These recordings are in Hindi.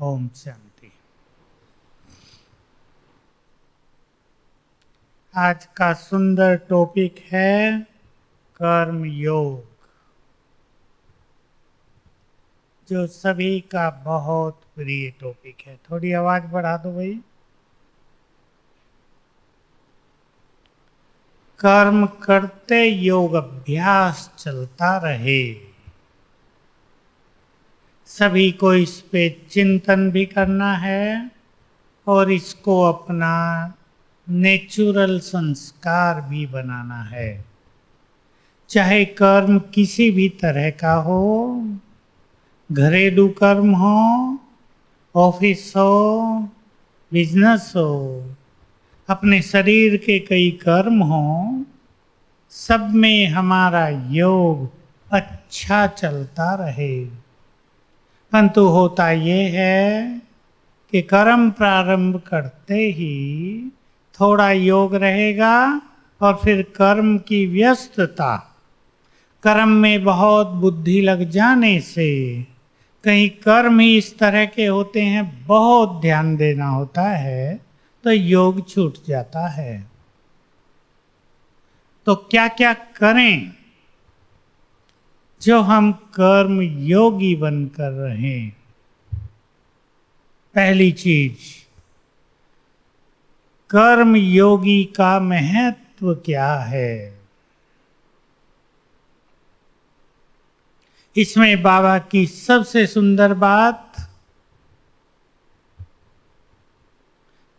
ओम शांति। आज का सुंदर टॉपिक है कर्म योग, जो सभी का बहुत प्रिय टॉपिक है। थोड़ी आवाज बढ़ा दो भाई। कर्म करते योग अभ्यास चलता रहे। सभी को इस पे चिंतन भी करना है और इसको अपना नेचुरल संस्कार भी बनाना है। चाहे कर्म किसी भी तरह का हो, घरेलू कर्म हो, ऑफिस हो, बिजनेस हो, अपने शरीर के कई कर्म हो, सब में हमारा योग अच्छा चलता रहे। परंतु होता ये है कि कर्म प्रारंभ करते ही थोड़ा योग रहेगा और फिर कर्म की व्यस्तता, कर्म में बहुत बुद्धि लग जाने से, कहीं कर्म ही इस तरह के होते हैं, बहुत ध्यान देना होता है, तो योग छूट जाता है। तो क्या क्या करें जो हम कर्म योगी बनकर रहें? पहली चीज, कर्म योगी का महत्व क्या है? इसमें बाबा की सबसे सुंदर बात,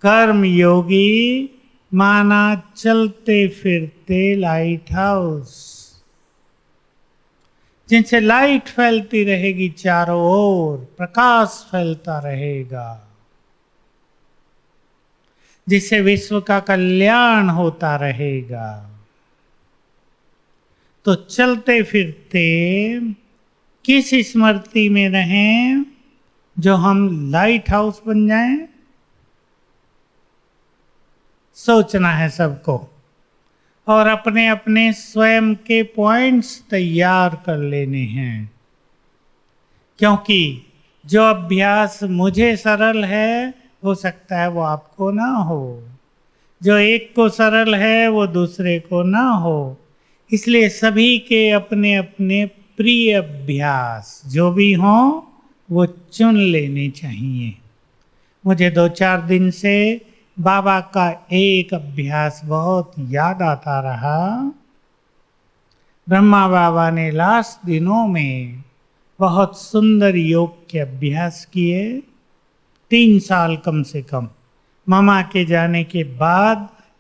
कर्म योगी माना चलते फिरते लाइट हाउस, जिनसे लाइट फैलती रहेगी, चारों ओर प्रकाश फैलता रहेगा, जिससे विश्व का कल्याण होता रहेगा। तो चलते फिरते किस स्मृति में रहें जो हम लाइट हाउस बन जाएं? सोचना है सबको और अपने अपने स्वयं के पॉइंट्स तैयार कर लेने हैं। क्योंकि जो अभ्यास मुझे सरल है, हो सकता है वो आपको ना हो। जो एक को सरल है वो दूसरे को ना हो। इसलिए सभी के अपने अपने प्रिय अभ्यास जो भी हों वो चुन लेने चाहिए। मुझे 2-4 दिन से बाबा का एक अभ्यास बहुत याद आता रहा। ब्रह्मा बाबा ने लास्ट दिनों में बहुत सुंदर योग के अभ्यास किए। 3 साल कम से कम मामा के जाने के बाद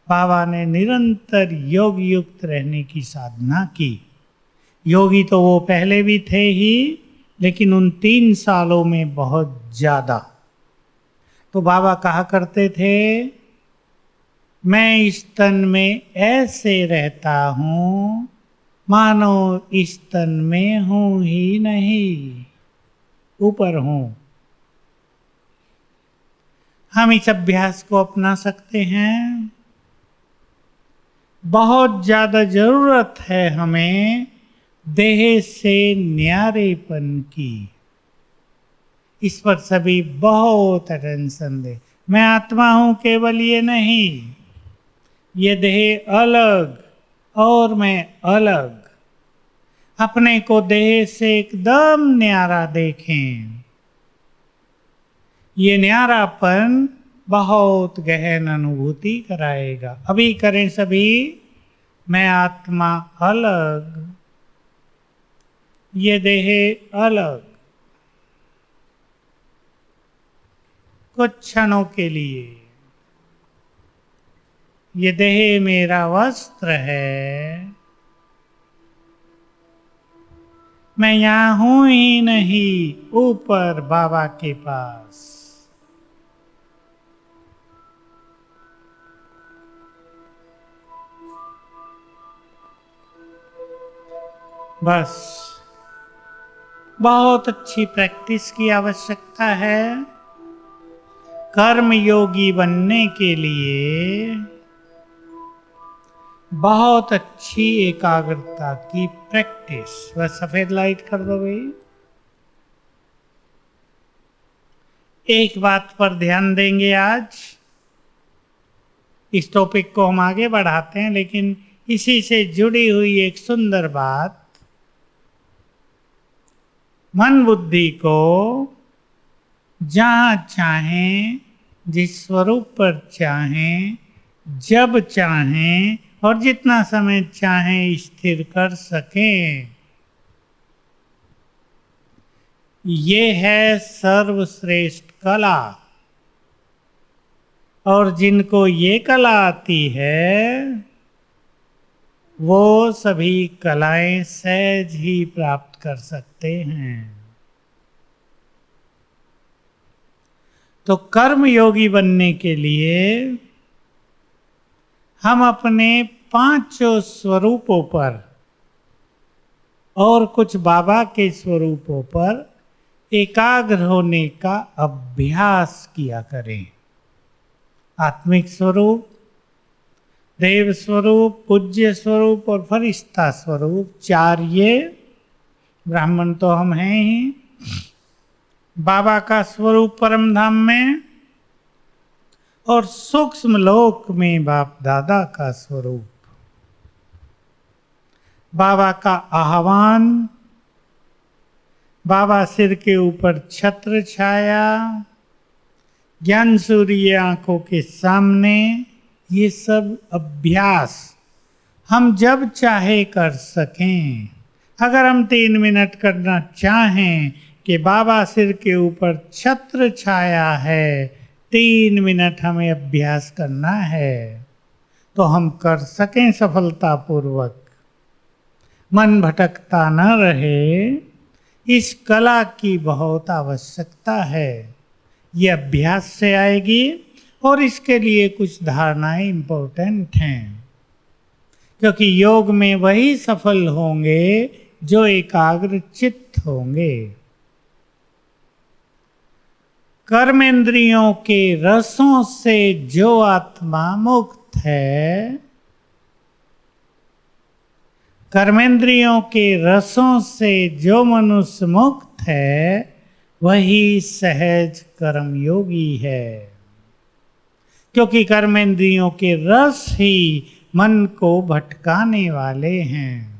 बाबा ने निरंतर योग युक्त रहने की साधना की। योगी तो वो पहले भी थे ही, लेकिन उन 3 सालों में बहुत ज्यादा। तो बाबा कहा करते थे, मैं इस तन में ऐसे रहता हूं मानो इस तन में हूं ही नहीं, ऊपर हूं। हम इस अभ्यास को अपना सकते हैं। बहुत ज्यादा जरूरत है हमें देह से न्यारेपन की। इस पर सभी बहुत अटेंशन दे। मैं आत्मा हूं केवल ये नहीं, ये देह अलग और मैं अलग। अपने को देह से एकदम न्यारा देखें। ये न्यारापन बहुत गहन अनुभूति कराएगा। अभी करें सभी, मैं आत्मा अलग, ये देह अलग। कुछ क्षणों के लिए ये देह मेरा वस्त्र है, मैं यहां हूं ही नहीं, ऊपर बाबा के पास। बस बहुत अच्छी प्रैक्टिस की आवश्यकता है। कर्म योगी बनने के लिए बहुत अच्छी एकाग्रता की प्रैक्टिस। बस सफेद लाइट कर दो भाई। एक बात पर ध्यान देंगे आज। इस टॉपिक को हम आगे बढ़ाते हैं, लेकिन इसी से जुड़ी हुई एक सुंदर बात, मन बुद्धि को जहाँ चाहें, जिस स्वरूप पर चाहें, जब चाहें और जितना समय चाहें स्थिर कर सकें, ये है सर्वश्रेष्ठ कला। और जिनको ये कला आती है वो सभी कलाएं सहज ही प्राप्त कर सकते हैं। तो कर्म योगी बनने के लिए हम अपने पांचों स्वरूपों पर और कुछ बाबा के स्वरूपों पर एकाग्र होने का अभ्यास किया करें। आत्मिक स्वरूप, देव स्वरूप, पूज्य स्वरूप और फरिश्ता स्वरूप, चार ये। ब्राह्मण तो हम हैं ही। बाबा का स्वरूप परम धाम में, और सूक्ष्म लोक में बाप दादा का स्वरूप। बाबा का आह्वान, बाबा सिर के ऊपर छत्र छाया, ज्ञान सूर्य आंखों के सामने, ये सब अभ्यास हम जब चाहे कर सकें। अगर हम 3 मिनट करना चाहें कि बाबा सिर के ऊपर छत्र छाया है, 3 मिनट हमें अभ्यास करना है, तो हम कर सकें सफलतापूर्वक, मन भटकता न रहे, इस कला की बहुत आवश्यकता है। ये अभ्यास से आएगी और इसके लिए कुछ धारणाएं इंपॉर्टेंट हैं, क्योंकि योग में वही सफल होंगे जो एकाग्र चित्त होंगे। कर्मेंद्रियों के रसों से जो आत्मा मुक्त है, कर्मेंद्रियों के रसों से जो मनुष्य मुक्त है, वही सहज कर्मयोगी है। क्योंकि कर्मेंद्रियों के रस ही मन को भटकाने वाले हैं।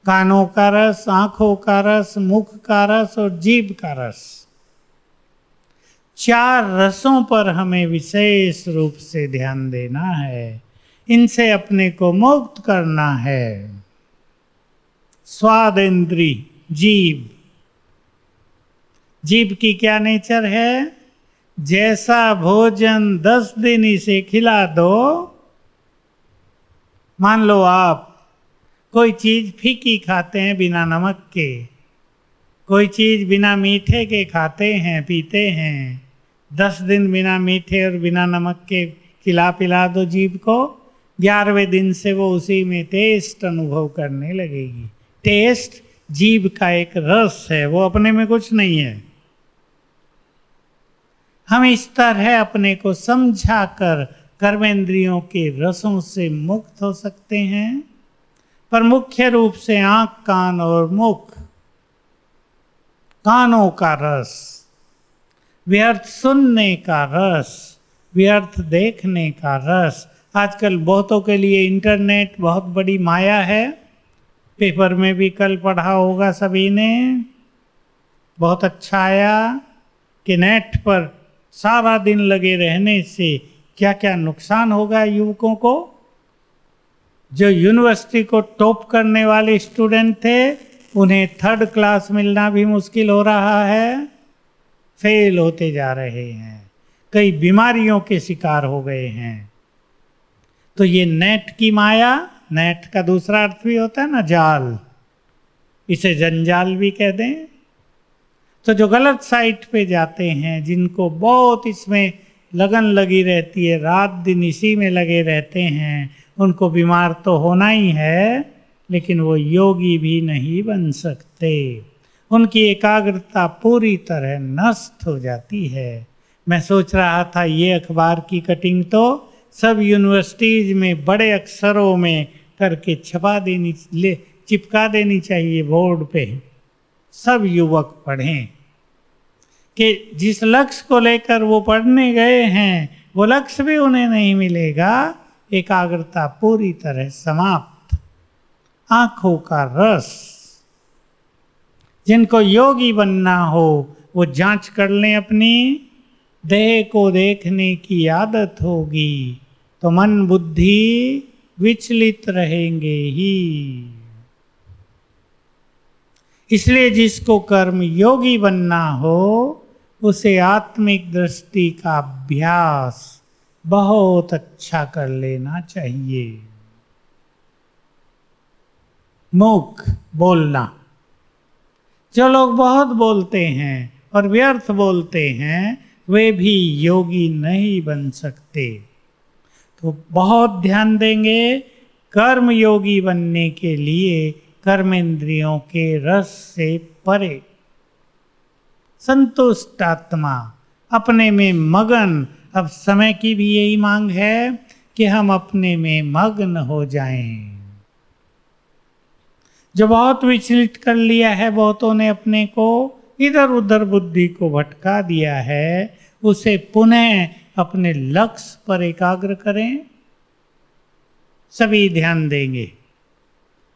कानों का रस, आंखों का रस, मुख का रस और जीभ का रस, 4 रसों पर हमें विशेष रूप से ध्यान देना है। इनसे अपने को मुक्त करना है। स्वाद इंद्री, जीभ। जीभ की क्या नेचर है? जैसा भोजन 10 दिन इसे खिला दो, मान लो आप कोई चीज फीकी खाते हैं बिना नमक के, कोई चीज बिना मीठे के खाते हैं, पीते हैं, 10 दिन बिना मीठे और बिना नमक के खिला पिला दो जीभ को, 11वें दिन से वो उसी में टेस्ट अनुभव करने लगेगी। टेस्ट जीभ का एक रस है, वो अपने में कुछ नहीं है। हम इस तरह अपने को समझाकर कर्मेंद्रियों के रसों से मुक्त हो सकते हैं। पर मुख्य रूप से आंख, कान और मुख, कानों का रस, व्यर्थ सुनने का रस, व्यर्थ देखने का रस। आजकल बहुतों के लिए इंटरनेट बहुत बड़ी माया है। पेपर में भी कल पढ़ा होगा सभी ने, बहुत अच्छा आया कि नेट पर सारा दिन लगे रहने से क्या क्या नुकसान होगा युवकों को। जो यूनिवर्सिटी को टॉप करने वाले स्टूडेंट थे, उन्हें 3rd क्लास मिलना भी मुश्किल हो रहा है, फेल होते जा रहे हैं, कई बीमारियों के शिकार हो गए हैं। तो ये नेट की माया, नेट का दूसरा अर्थ भी होता है ना जाल, इसे जंजाल भी कह दें। तो जो गलत साइट पे जाते हैं, जिनको बहुत इसमें लगन लगी रहती है, रात दिन इसी में लगे रहते हैं, उनको बीमार तो होना ही है, लेकिन वो योगी भी नहीं बन सकते। उनकी एकाग्रता पूरी तरह नष्ट हो जाती है। मैं सोच रहा था ये अखबार की कटिंग तो सब यूनिवर्सिटीज में बड़े अक्षरों में करके छपा देनी, चिपका देनी चाहिए बोर्ड पे, सब युवक पढ़ें। कि जिस लक्ष्य को लेकर वो पढ़ने गए हैं वो लक्ष्य भी उन्हें नहीं मिलेगा। एकाग्रता पूरी तरह समाप्त। आंखों का रस। जिनको योगी बनना हो वो जांच कर लें अपनी। देह को देखने की आदत होगी तो मन बुद्धि विचलित रहेंगे ही। इसलिए जिसको कर्म योगी बनना हो उसे आत्मिक दृष्टि का अभ्यास बहुत अच्छा कर लेना चाहिए। मुख बोलना। जो लोग बहुत बोलते हैं और व्यर्थ बोलते हैं वे भी योगी नहीं बन सकते। तो बहुत ध्यान देंगे। कर्म योगी बनने के लिए कर्मेंद्रियों के रस से परे, संतुष्ट आत्मा, अपने में मगन। अब समय की भी यही मांग है कि हम अपने में मग्न हो जाएं। जो बहुत विचलित कर लिया है बहुतों ने अपने को, इधर उधर बुद्धि को भटका दिया है, उसे पुनः अपने लक्ष्य पर एकाग्र करें। सभी ध्यान देंगे।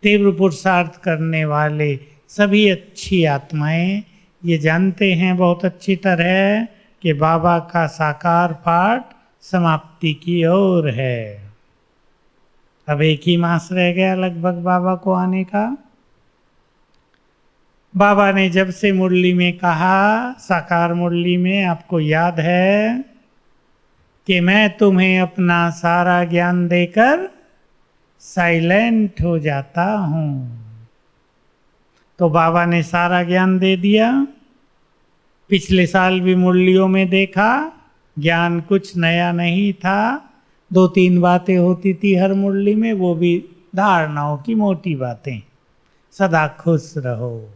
तीव्र पुरुषार्थ करने वाले सभी अच्छी आत्माएं ये जानते हैं बहुत अच्छी तरह कि बाबा का साकार पाठ समाप्ति की ओर है। अब एक ही मास रह गया लगभग बाबा को आने का। बाबा ने जब से मुरली में कहा, साकार मुरली में, आपको याद है कि मैं तुम्हें अपना सारा ज्ञान देकर साइलेंट हो जाता हूं। तो बाबा ने सारा ज्ञान दे दिया। पिछले साल भी मुरलियों में देखा, ज्ञान कुछ नया नहीं था। 2-3 बातें होती थी हर मुरली में, वो भी धारणाओं की मोटी बातें। सदा खुश रहो,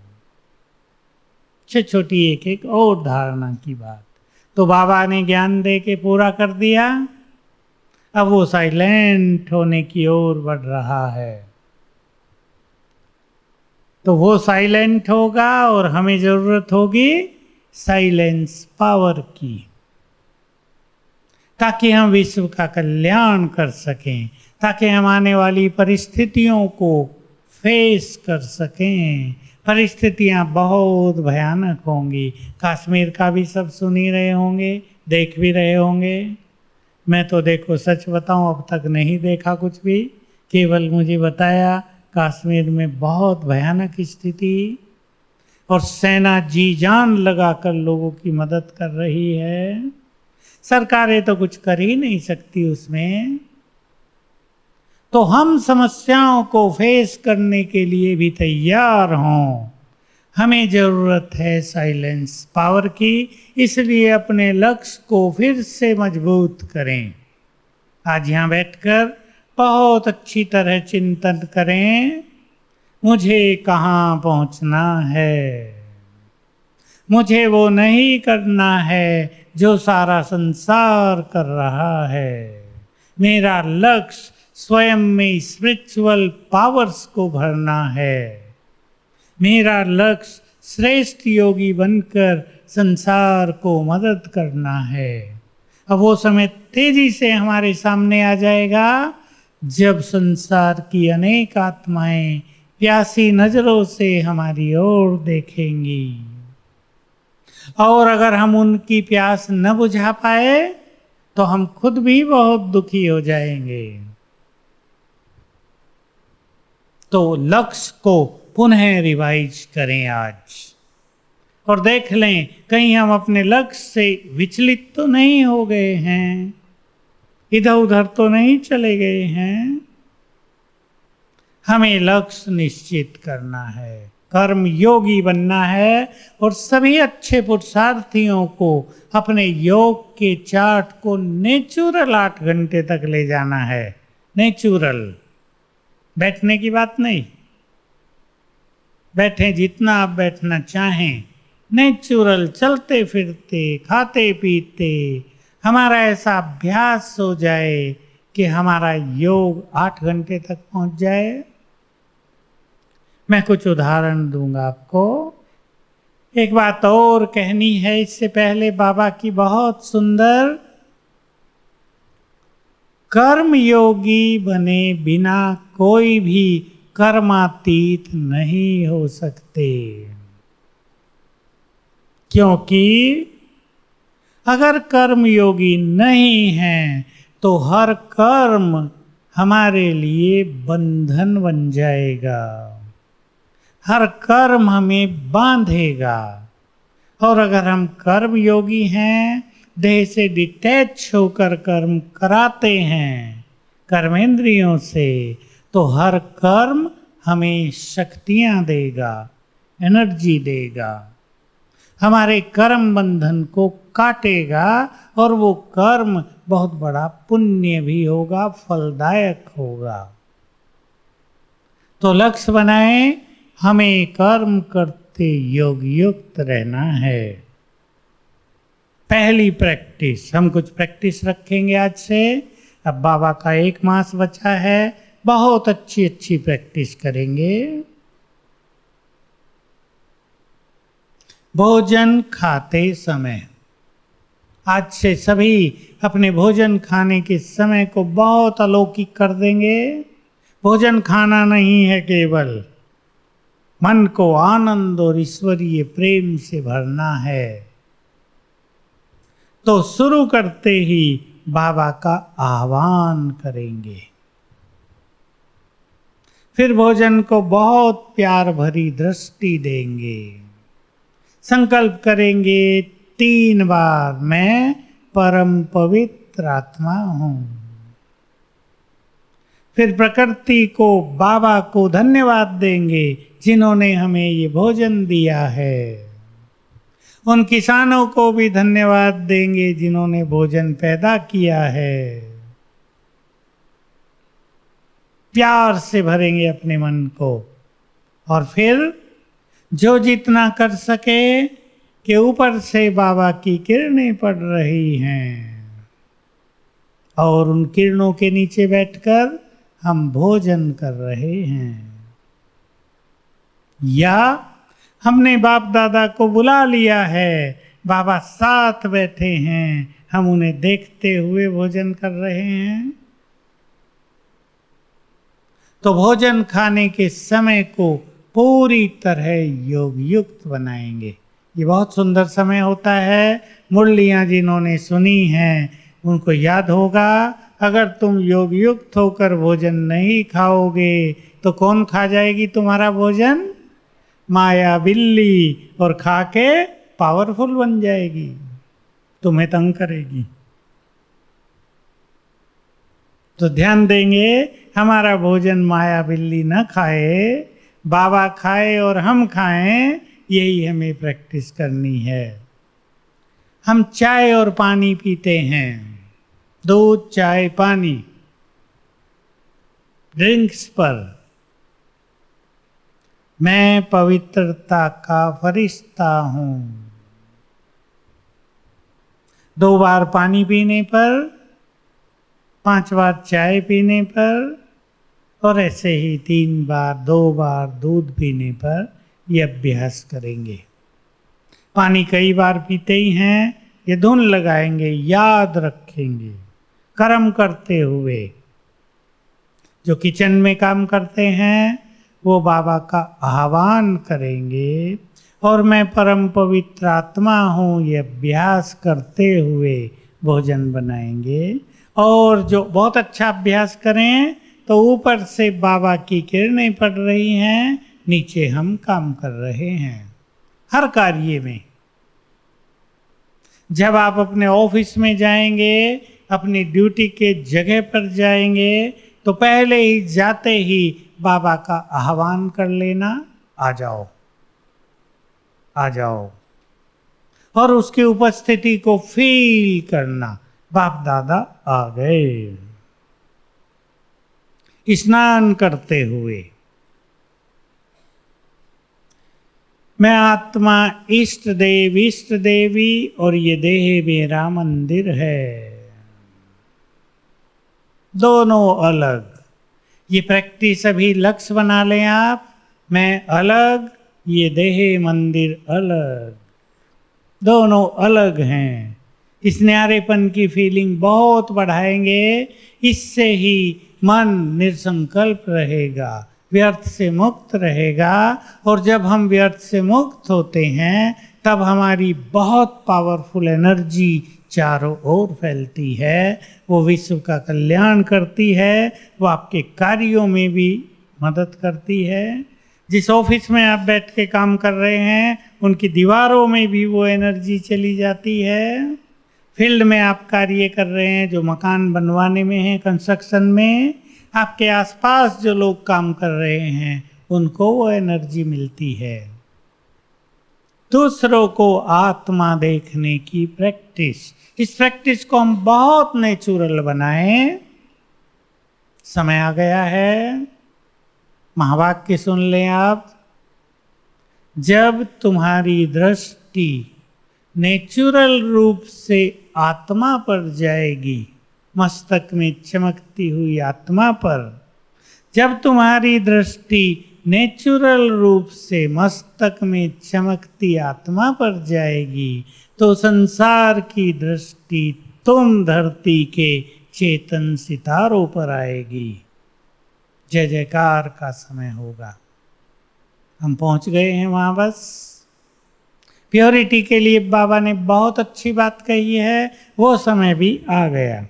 छोटी एक एक और धारणा की बात। तो बाबा ने ज्ञान दे के पूरा कर दिया। अब वो साइलेंट होने की ओर बढ़ रहा है। तो वो साइलेंट होगा और हमें जरूरत होगी साइलेंस पावर की, ताकि हम विश्व का कल्याण कर सकें, ताकि हम आने वाली परिस्थितियों को फेस कर सकें। परिस्थितियां बहुत भयानक होंगी। कश्मीर का भी सब सुन ही रहे होंगे, देख भी रहे होंगे। मैं तो देखो सच बताऊं अब तक नहीं देखा कुछ भी, केवल मुझे बताया कश्मीर में बहुत भयानक स्थिति और सेना जी जान लगाकर लोगों की मदद कर रही है। सरकारें तो कुछ कर ही नहीं सकती उसमें। तो हम समस्याओं को फेस करने के लिए भी तैयार हों। हमें जरूरत है साइलेंस पावर की, इसलिए अपने लक्ष्य को फिर से मजबूत करें। आज यहाँ बैठकर बहुत अच्छी तरह चिंतन करें, मुझे कहाँ पहुँचना है। मुझे वो नहीं करना है जो सारा संसार कर रहा है। मेरा लक्ष्य स्वयं में स्पिरिचुअल पावर्स को भरना है। मेरा लक्ष्य श्रेष्ठ योगी बनकर संसार को मदद करना है। अब वो समय तेजी से हमारे सामने आ जाएगा जब संसार की अनेक आत्माएं प्यासी नजरों से हमारी ओर देखेंगी, और अगर हम उनकी प्यास न बुझा पाए तो हम खुद भी बहुत दुखी हो जाएंगे। तो लक्ष्य को पुनः रिवाइज करें आज और देख लें कहीं हम अपने लक्ष्य से विचलित तो नहीं हो गए हैं, इधर उधर तो नहीं चले गए हैं। हमें लक्ष्य निश्चित करना है, कर्म योगी बनना है और सभी अच्छे पुरुषार्थियों को अपने योग के चार्ट को नेचुरल 8 घंटे तक ले जाना है। नेचुरल, बैठने की बात नहीं। बैठे जितना आप बैठना चाहें, नेचुरल, चलते फिरते, खाते पीते, हमारा ऐसा अभ्यास हो जाए कि हमारा योग 8 घंटे तक पहुंच जाए। मैं कुछ उदाहरण दूंगा आपको। एक बात और कहनी है इससे पहले, बाबा की बहुत सुंदर, कर्म योगी बने बिना कोई भी कर्मातीत नहीं हो सकते। क्योंकि अगर कर्म योगी नहीं हैं तो हर कर्म हमारे लिए बंधन बन जाएगा, हर कर्म हमें बांधेगा। और अगर हम कर्म योगी हैं, देह से डिटैच होकर कर्म कराते हैं कर्मेंद्रियों से, तो हर कर्म हमें शक्तियां देगा, एनर्जी देगा, हमारे कर्म बंधन को काटेगा, और वो कर्म बहुत बड़ा पुण्य भी होगा, फलदायक होगा। तो लक्ष्य बनाए, हमें कर्म करते योग युक्त रहना है। पहली प्रैक्टिस, हम कुछ प्रैक्टिस रखेंगे आज से। अब बाबा का 1 मास बचा है, बहुत अच्छी अच्छी प्रैक्टिस करेंगे। भोजन खाते समय, आज से सभी अपने भोजन खाने के समय को बहुत अलौकिक कर देंगे। भोजन खाना नहीं है, केवल मन को आनंद और ईश्वरीय प्रेम से भरना है। तो शुरू करते ही बाबा का आह्वान करेंगे, फिर भोजन को बहुत प्यार भरी दृष्टि देंगे, संकल्प करेंगे 3 बार, मैं परम पवित्र आत्मा हूं। फिर प्रकृति को, बाबा को धन्यवाद देंगे जिन्होंने हमें ये भोजन दिया है। उन किसानों को भी धन्यवाद देंगे जिन्होंने भोजन पैदा किया है। प्यार से भरेंगे अपने मन को, और फिर जो जितना कर सके कि ऊपर से बाबा की किरणें पड़ रही हैं, और उन किरणों के नीचे बैठकर हम भोजन कर रहे हैं। या हमने बाप दादा को बुला लिया है, बाबा साथ बैठे हैं, हम उन्हें देखते हुए भोजन कर रहे हैं। तो भोजन खाने के समय को पूरी तरह योग युक्त बनाएंगे। ये बहुत सुंदर समय होता है। मुरलियाँ जिन्होंने सुनी हैं उनको याद होगा, अगर तुम योग युक्त होकर भोजन नहीं खाओगे तो कौन खा जाएगी तुम्हारा भोजन? माया बिल्ली, और खा के पावरफुल बन जाएगी, तुम्हें तंग करेगी। तो ध्यान देंगे, हमारा भोजन माया बिल्ली न खाए, बाबा खाए और हम खाएं, यही हमें प्रैक्टिस करनी है। हम चाय और पानी पीते हैं, दूध, चाय, पानी, ड्रिंक्स पर मैं पवित्रता का फरिश्ता हूं। 2 बार पानी पीने पर, 5 बार चाय पीने पर, और ऐसे ही 3 बार, 2 बार दूध पीने पर ये अभ्यास करेंगे। पानी कई बार पीते ही हैं, ये धुन लगाएंगे, याद रखेंगे। कर्म करते हुए जो किचन में काम करते हैं वो बाबा का आह्वान करेंगे, और मैं परम पवित्र आत्मा हूँ ये अभ्यास करते हुए भोजन बनाएंगे। और जो बहुत अच्छा अभ्यास करें तो ऊपर से बाबा की किरणें पड़ रही हैं, नीचे हम काम कर रहे हैं हर कार्य में। जब आप अपने ऑफिस में जाएंगे, अपनी ड्यूटी के जगह पर जाएंगे, तो पहले ही जाते ही बाबा का आह्वान कर लेना, आ जाओ, आ जाओ, और उसकी उपस्थिति को फील करना, बाप दादा आ गए। स्नान करते हुए मैं आत्मा, इष्ट देव, इष्ट देवी, और ये देह मेरा मंदिर है। दोनों अलग। ये प्रैक्टिस अभी लक्ष्य बना लें आप। मैं अलग ये देह मंदिर अलग, दोनों अलग हैं। इस न्यारेपन की फीलिंग बहुत बढ़ाएंगे, इससे ही मन निसंकल्प रहेगा, व्यर्थ से मुक्त रहेगा। और जब हम व्यर्थ से मुक्त होते हैं तब हमारी बहुत पावरफुल एनर्जी चारों ओर फैलती है, वो विश्व का कल्याण करती है, वो आपके कार्यों में भी मदद करती है। जिस ऑफिस में आप बैठ के काम कर रहे हैं उनकी दीवारों में भी वो एनर्जी चली जाती है। फील्ड में आप कार्य कर रहे हैं, जो मकान बनवाने में है, कंस्ट्रक्शन में, आपके आसपास जो लोग काम कर रहे हैं उनको वो एनर्जी मिलती है। दूसरों को आत्मा देखने की प्रैक्टिस, इस प्रैक्टिस को हम बहुत नेचुरल बनाएं। समय आ गया है, महावाक्य सुन लें आप। जब तुम्हारी दृष्टि नेचुरल रूप से आत्मा पर जाएगी, मस्तक में चमकती हुई आत्मा पर, जब तुम्हारी दृष्टि नेचुरल रूप से मस्तक में चमकती आत्मा पर जाएगी तो संसार की दृष्टि तुम धरती के चेतन सितारों पर आएगी। जय जयकार का समय होगा। हम पहुंच गए हैं वहां। बस प्योरिटी के लिए बाबा ने बहुत अच्छी बात कही है, वो समय भी आ गया।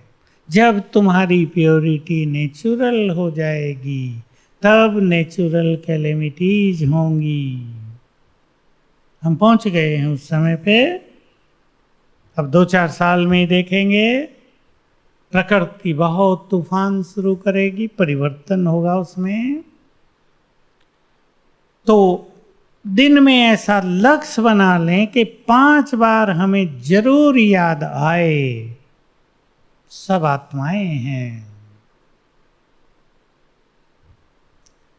जब तुम्हारी प्योरिटी नेचुरल हो जाएगी तब नेचुरल कैलेमिटीज होंगी। हम पहुंच गए हैं उस समय पे। अब 2-4 साल में देखेंगे प्रकृति बहुत तूफान शुरू करेगी, परिवर्तन होगा उसमें। तो दिन में ऐसा लक्ष्य बना लें कि 5 बार हमें जरूर याद आए, सब आत्माएं हैं।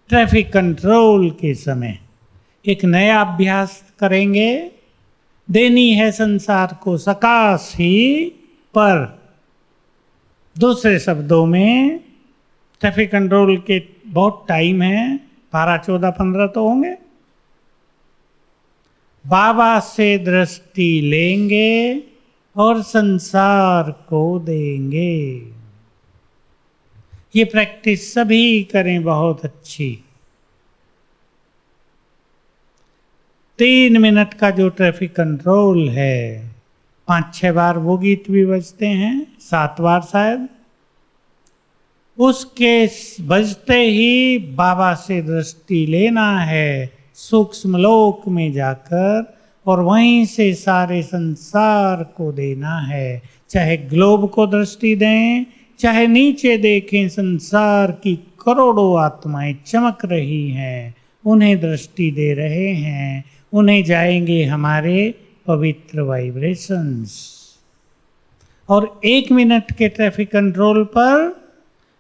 ट्रैफिक कंट्रोल के समय एक नया अभ्यास करेंगे। देनी है संसार को सकाश ही, पर दूसरे शब्दों में ट्रैफिक कंट्रोल के बहुत टाइम है, 12, 14, 15 तो होंगे। बाबा से दृष्टि लेंगे और संसार को देंगे। ये प्रैक्टिस सभी करें बहुत अच्छी। 3 मिनट का जो ट्रैफिक कंट्रोल है, 5-6 बार वो गीत भी बजते हैं, 7 बार शायद। उसके बजते ही बाबा से दृष्टि लेना है सूक्ष्म लोक में जाकर, और वहीं से सारे संसार को देना है। चाहे ग्लोब को दृष्टि दें, चाहे नीचे देखें, संसार की करोड़ों आत्माएं चमक रही हैं, उन्हें दृष्टि दे रहे हैं, उन्हें जाएंगे हमारे पवित्र वाइब्रेशंस। और 1 मिनट के ट्रैफिक कंट्रोल पर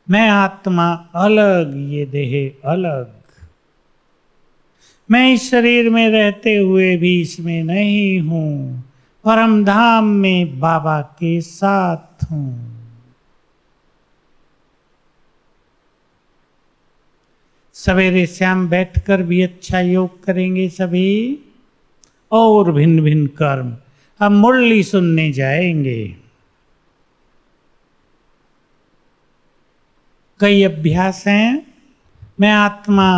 मैं आत्मा अलग, ये देह अलग। मैं इस शरीर में रहते हुए भी इसमें नहीं हूँ, परम धाम में बाबा के साथ हूँ। सवेरे शाम बैठकर भी अच्छा योग करेंगे सभी, और भिन्न भिन्न कर्म। अब मुरली सुनने जाएंगे। कई अभ्यास हैं। मैं आत्मा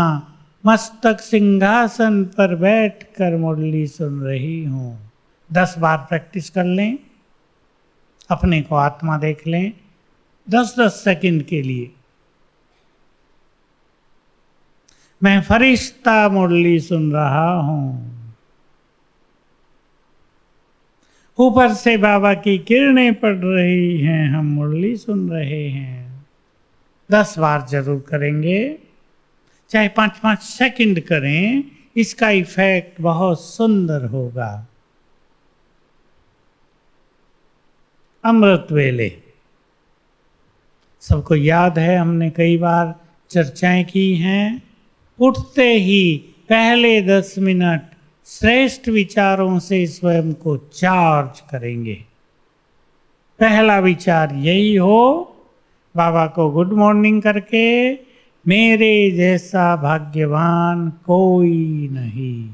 मस्तक सिंहासन पर बैठकर मुरली सुन रही हूँ। 10 बार प्रैक्टिस कर लें, अपने को आत्मा देख लें 10-10 सेकंड के लिए। मैं फरिश्ता मुरली सुन रहा हूँ। ऊपर से बाबा की किरणें पड़ रही हैं, हम मुरली सुन रहे हैं। 10 बार जरूर करेंगे, चाहे 5-5 सेकंड करें, इसका इफेक्ट बहुत सुंदर होगा। अमृत वेले सबको याद है, हमने कई बार चर्चाएं की हैं। उठते ही पहले 10 मिनट श्रेष्ठ विचारों से स्वयं को चार्ज करेंगे। पहला विचार यही हो, बाबा को गुड मॉर्निंग करके, मेरे जैसा भाग्यवान कोई नहीं।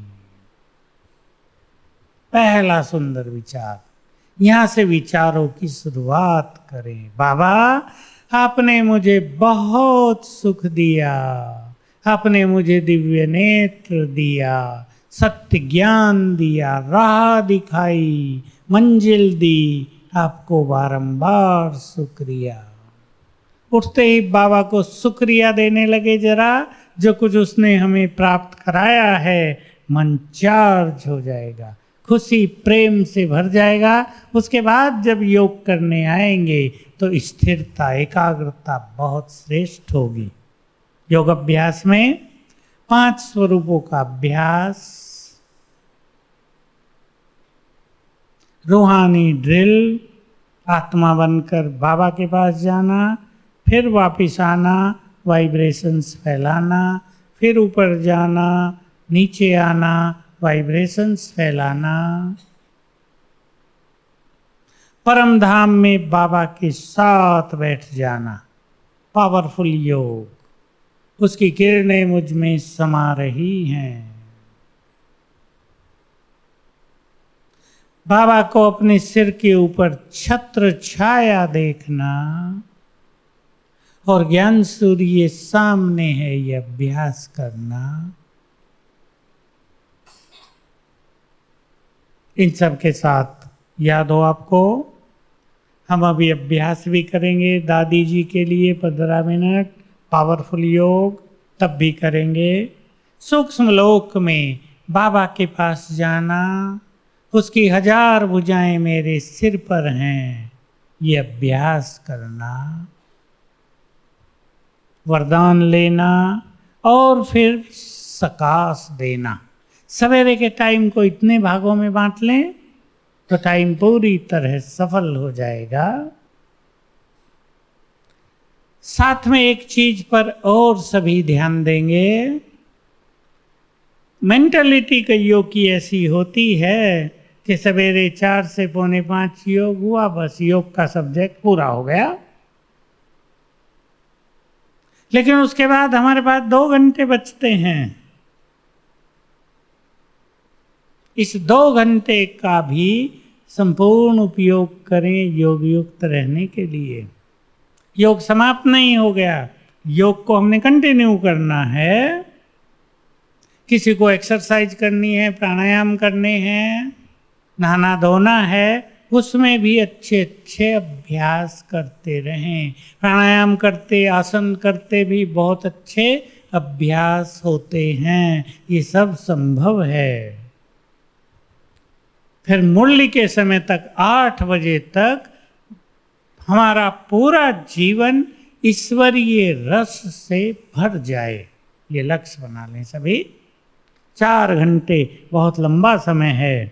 पहला सुंदर विचार, यहाँ से विचारों की शुरुआत करें। बाबा, आपने मुझे बहुत सुख दिया, आपने मुझे दिव्य नेत्र दिया, सत्य ज्ञान दिया, राह दिखाई, मंजिल दी, आपको बारंबार शुक्रिया। उठते ही बाबा को शुक्रिया देने लगे। जरा जो कुछ उसने हमें प्राप्त कराया है, मन चार्ज हो जाएगा, खुशी प्रेम से भर जाएगा। उसके बाद जब योग करने आएंगे तो स्थिरता, एकाग्रता बहुत श्रेष्ठ होगी। योग अभ्यास में 5 स्वरूपों का अभ्यास, रूहानी ड्रिल, आत्मा बनकर बाबा के पास जाना, फिर वापिस आना, वाइब्रेशंस फैलाना, फिर ऊपर जाना, नीचे आना, वाइब्रेशंस फैलाना, परम धाम में बाबा के साथ बैठ जाना। पावरफुल योग, उसकी किरणें मुझ में समा रही हैं। बाबा को अपने सिर के ऊपर छत्र छाया देखना और ज्ञान सूर्य सामने है, यह अभ्यास करना। इन सब के साथ याद हो आपको, हम अभी अभ्यास भी करेंगे दादी जी के लिए 15 मिनट पावरफुल योग, तब भी करेंगे। सूक्ष्म लोक में बाबा के पास जाना, उसकी 1000 भुजाएं मेरे सिर पर हैं, ये अभ्यास करना, वरदान लेना और फिर सकाश देना। सवेरे के टाइम को इतने भागों में बांट लें तो टाइम पूरी तरह सफल हो जाएगा। साथ में एक चीज पर और सभी ध्यान देंगे। मेंटालिटी का योग की ऐसी होती है कि सवेरे 4 से 4:45 योग हुआ, बस योग का सब्जेक्ट पूरा हो गया। लेकिन उसके बाद हमारे पास 2 घंटे बचते हैं। इस 2 घंटे का भी संपूर्ण उपयोग करें योग युक्त रहने के लिए। योग समाप्त नहीं हो गया, योग को हमने कंटिन्यू करना है। किसी को एक्सरसाइज करनी है, प्राणायाम करने हैं, नहाना धोना है, उसमें भी अच्छे अच्छे अभ्यास करते रहें। प्राणायाम करते, आसन करते भी बहुत अच्छे अभ्यास होते हैं। ये सब संभव है। फिर मुरली के समय तक 8 बजे तक हमारा पूरा जीवन ईश्वरीय रस से भर जाए, ये लक्ष्य बना लें सभी। 4 घंटे बहुत लंबा समय है।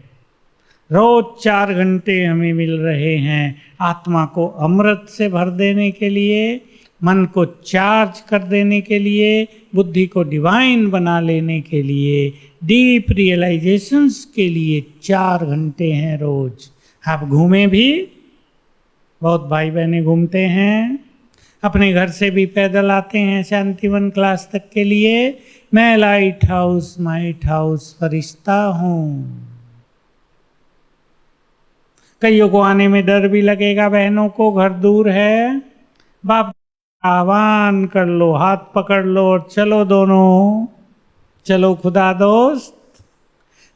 रोज 4 घंटे हमें मिल रहे हैं आत्मा को अमृत से भर देने के लिए, मन को चार्ज कर देने के लिए, बुद्धि को डिवाइन बना लेने के लिए, डीप रियलाइजेशंस के लिए 4 घंटे हैं रोज। आप घूमें भी, बहुत भाई बहनें घूमते हैं, अपने घर से भी पैदल आते हैं शांतिवन क्लास तक के लिए। मैं लाइट हाउस फरिश्ता हूँ। कईयों को आने में डर भी लगेगा, बहनों को घर दूर है। बाप आह्वान कर लो, हाथ पकड़ लो और चलो दोनों, चलो खुदा दोस्त।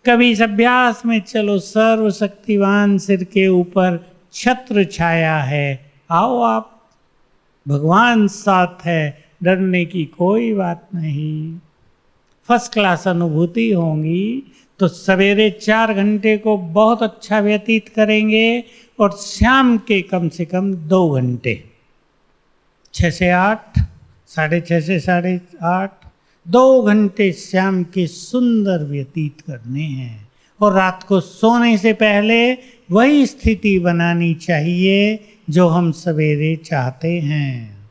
कभी इस अभ्यास में चलो, सर्वशक्तिवान सिर के ऊपर छत्र छाया है, आओ आप, भगवान साथ है, डरने की कोई बात नहीं। फर्स्ट क्लास अनुभूति होंगी। तो सवेरे 4 घंटे को बहुत अच्छा व्यतीत करेंगे और शाम के कम से कम 2 घंटे, 6 से 8, 6:30 से 8:30, 2 घंटे शाम के सुंदर व्यतीत करने हैं। और रात को सोने से पहले वही स्थिति बनानी चाहिए जो हम सवेरे चाहते हैं।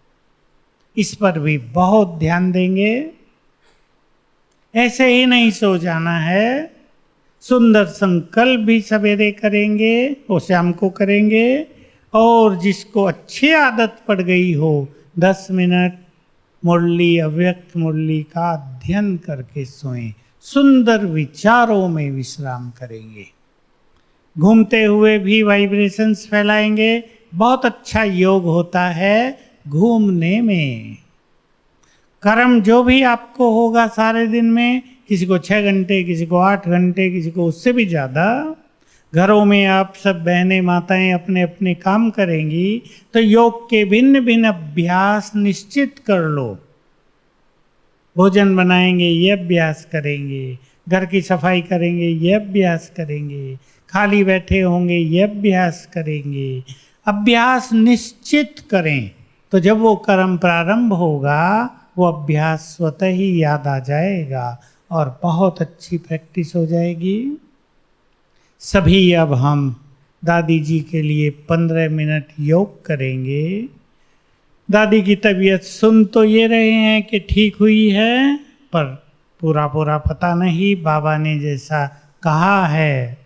इस पर भी बहुत ध्यान देंगे। ऐसे ही नहीं सो जाना है। सुंदर संकल्प भी सवेरे करेंगे और शाम को करेंगे। और जिसको अच्छी आदत पड़ गई हो, 10 मिनट मुरली, अव्यक्त मुरली का अध्ययन करके सोएं। सुंदर विचारों में विश्राम करेंगे। घूमते हुए भी वाइब्रेशंस फैलाएंगे। बहुत अच्छा योग होता है घूमने में। कर्म जो भी आपको होगा सारे दिन में, किसी को 6 घंटे, किसी को 8 घंटे, किसी को उससे भी ज़्यादा, घरों में आप सब बहनें माताएं अपने अपने काम करेंगी, तो योग के भिन्न भिन्न अभ्यास निश्चित कर लो। भोजन बनाएंगे ये अभ्यास करेंगे, घर की सफाई करेंगे ये अभ्यास करेंगे, खाली बैठे होंगे ये अभ्यास करेंगे। अभ्यास निश्चित करें, तो जब वो कर्म प्रारंभ होगा वो अभ्यास स्वतः ही याद आ जाएगा और बहुत अच्छी प्रैक्टिस हो जाएगी। सभी अब हम दादी जी के लिए 15 मिनट योग करेंगे। दादी की तबीयत सुन तो ये रहे हैं कि ठीक हुई है, पर पूरा पूरा पता नहीं। बाबा ने जैसा कहा है,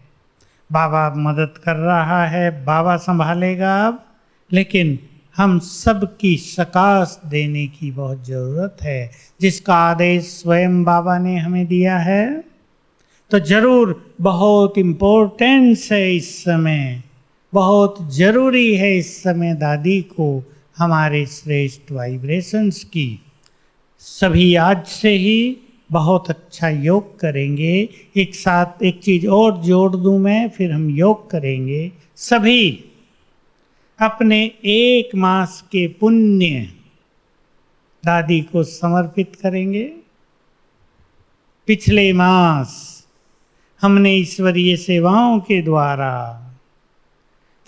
बाबा मदद कर रहा है, बाबा संभालेगा अब। लेकिन हम सब की सकाश देने की बहुत ज़रूरत है, जिसका आदेश स्वयं बाबा ने हमें दिया है। तो जरूर बहुत इम्पोर्टेंस है इस समय, बहुत ज़रूरी है इस समय दादी को हमारे श्रेष्ठ वाइब्रेशंस की। सभी आज से ही बहुत अच्छा योग करेंगे। एक साथ एक चीज़ और जोड़ दूं मैं, फिर हम योग करेंगे। सभी अपने 1 मास के पुण्य दादी को समर्पित करेंगे। पिछले मास हमने ईश्वरीय सेवाओं के द्वारा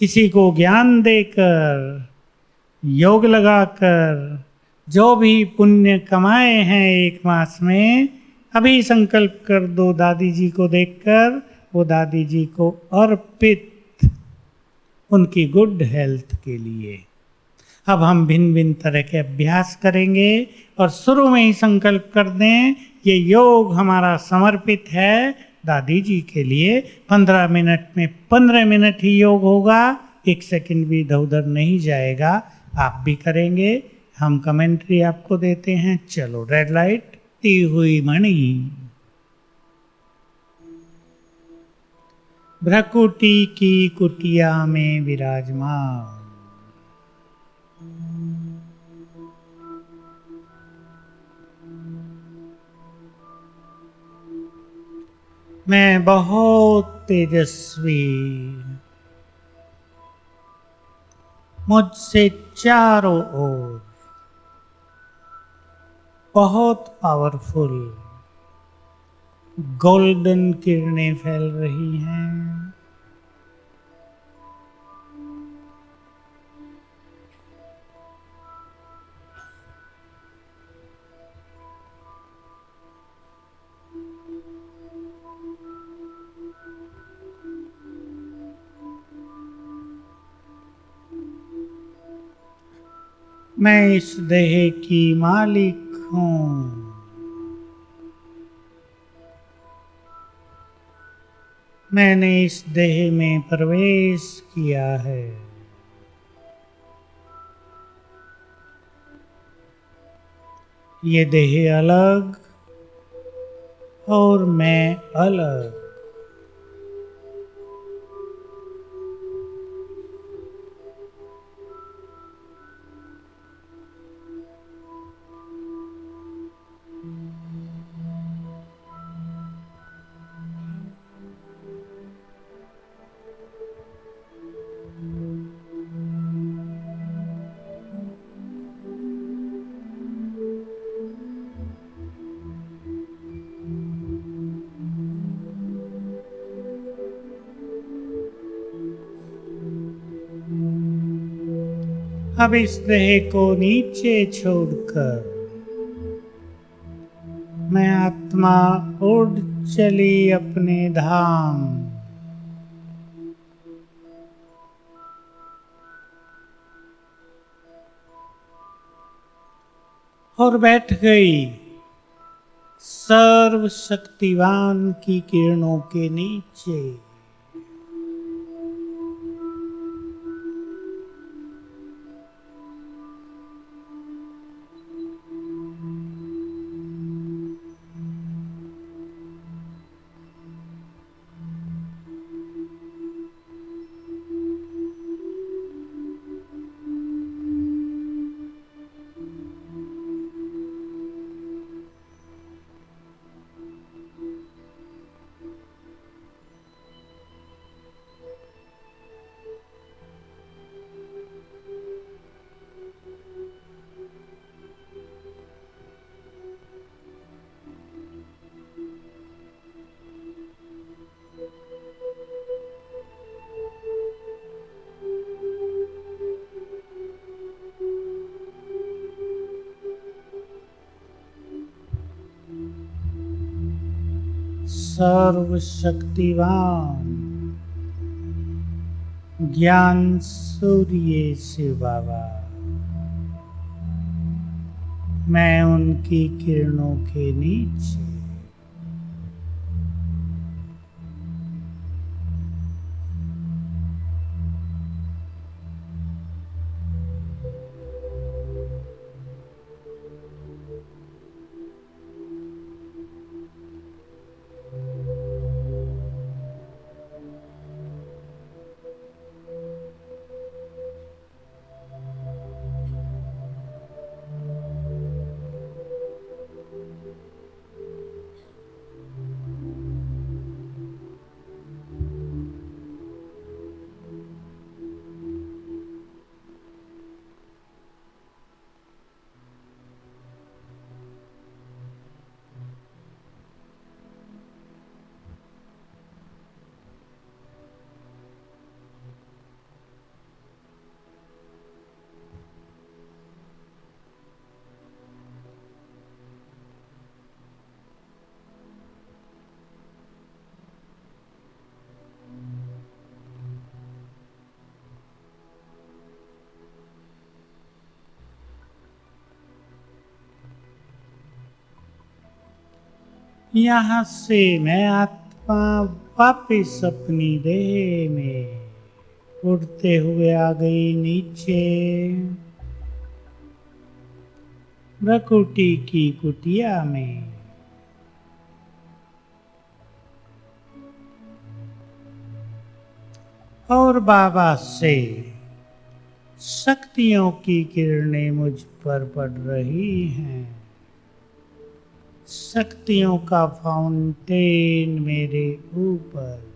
किसी को ज्ञान देकर, योग लगाकर जो भी पुण्य कमाए हैं 1 मास में, अभी संकल्प कर दो दादी जी को देखकर, वो दादी जी को अर्पित, उनकी गुड हेल्थ के लिए। अब हम भिन्न भिन्न तरह के अभ्यास करेंगे और शुरू में ही संकल्प कर दें, ये योग हमारा समर्पित है दादी जी के लिए। 15 मिनट में 15 मिनट ही योग होगा, 1 सेकंड भी इधर उधर नहीं जाएगा। आप भी करेंगे, हम कमेंट्री आपको देते हैं। चलो, रेड लाइट दी हुई मणि भ्रकुटी की कुटिया में विराजमान, मैं बहुत तेजस्वी, मुझसे चारों ओर बहुत पावरफुल गोल्डन किरणें फैल रही हैं। मैं इस देह की मालिक हूँ। मैंने इस देह में प्रवेश किया है। ये देह अलग और मैं अलग। अब इस देह को नीचे छोड़कर मैं आत्मा उड़ चली अपने धाम। और बैठ गई सर्वशक्तिवान की किरणों के नीचे। सर्वशक्तिवान ज्ञान सूर्य शिव बाबा, मैं उनकी किरणों के नीचे यहाँ से मैं आत्मा वापिस अपनी देह में उड़ते हुए आ गई नीचे प्रकृति की कुटिया में। और बाबा से शक्तियों की किरणें मुझ पर पड़ रही हैं। शक्तियों का फाउंटेन मेरे ऊपर।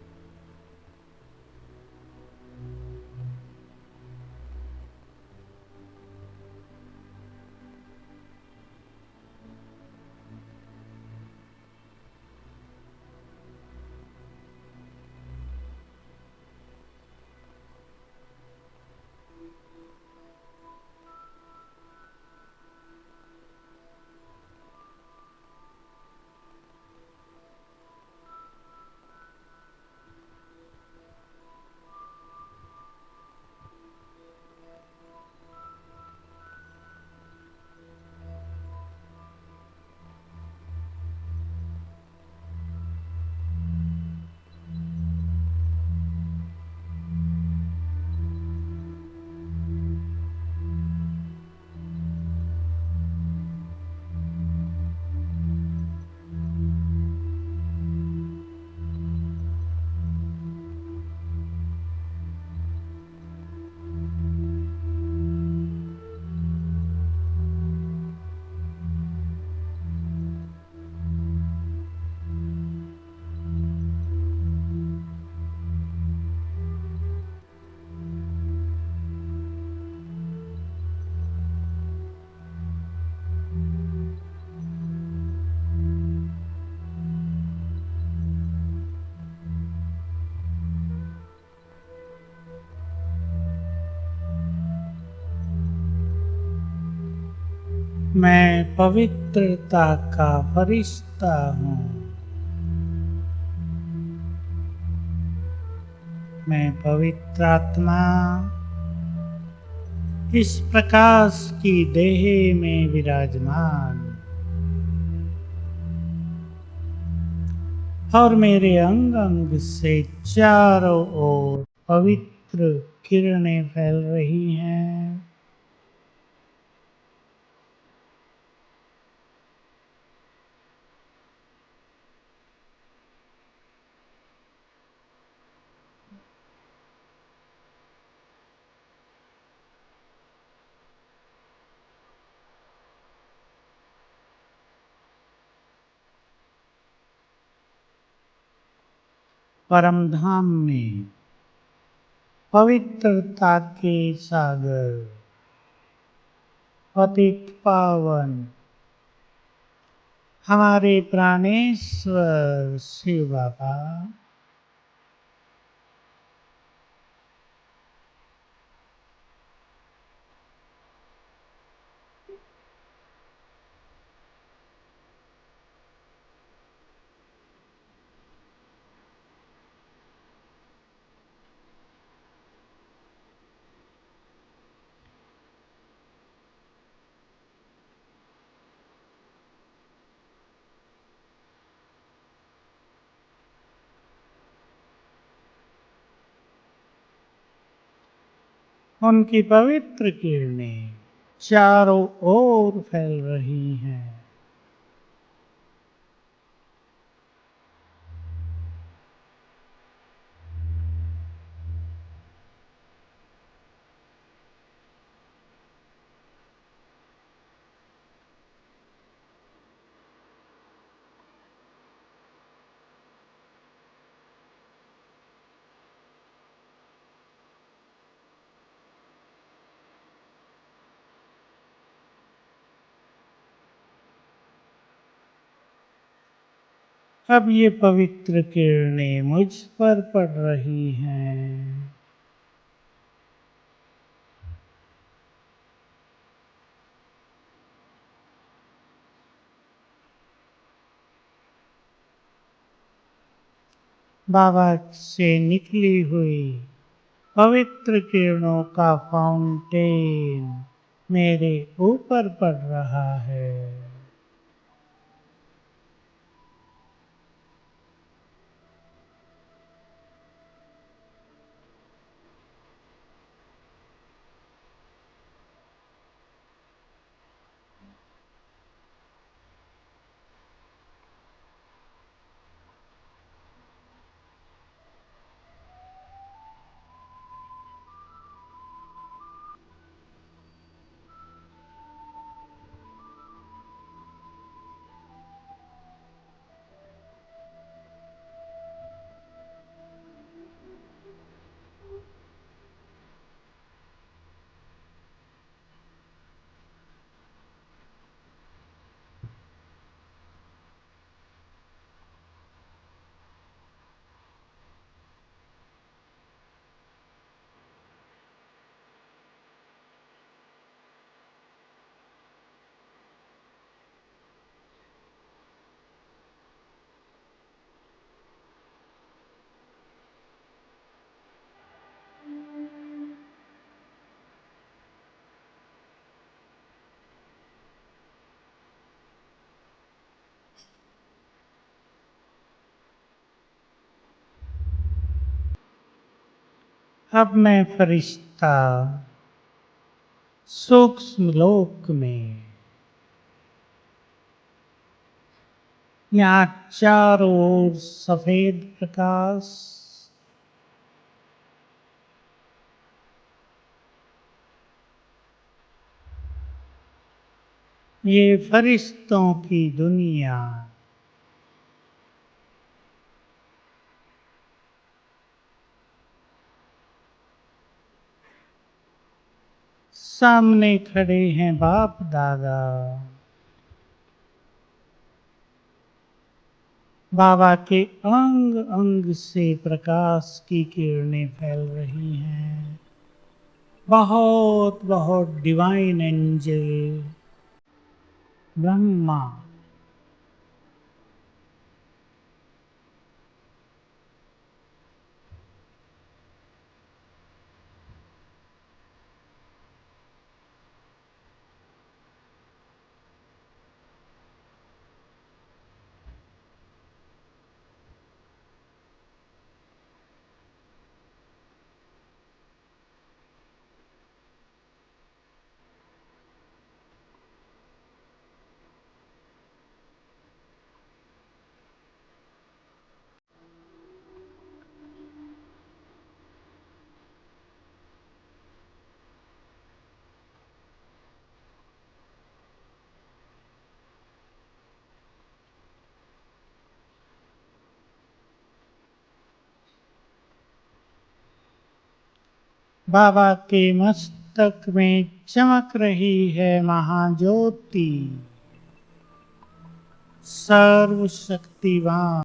मैं पवित्रता का फरिश्ता हूँ। मैं पवित्र आत्मा इस प्रकाश की देह में विराजमान और मेरे अंग अंग से चारों ओर पवित्र किरणें फैल रही हैं। परम धाम में पवित्रता के सागर पतित पावन हमारे प्राणेश्वर शिव बाबा उनकी पवित्र किरणें चारों ओर फैल रही हैं। अब ये पवित्र किरणें मुझ पर पड़ रही हैं। बाबा से निकली हुई पवित्र किरणों का फाउंटेन मेरे ऊपर पड़ रहा है। अब मैं फरिश्ता सूक्ष्म लोक में, यहाँ चारों ओर सफेद प्रकाश, ये फरिश्तों की दुनिया, सामने खड़े हैं बाप दादा। बाबा के अंग अंग से प्रकाश की किरणें फैल रही हैं। बहुत बहुत डिवाइन एंजल ब्रह्मा, बाबा के मस्तक में चमक रही है महाज्योति, सर्वशक्तिवान।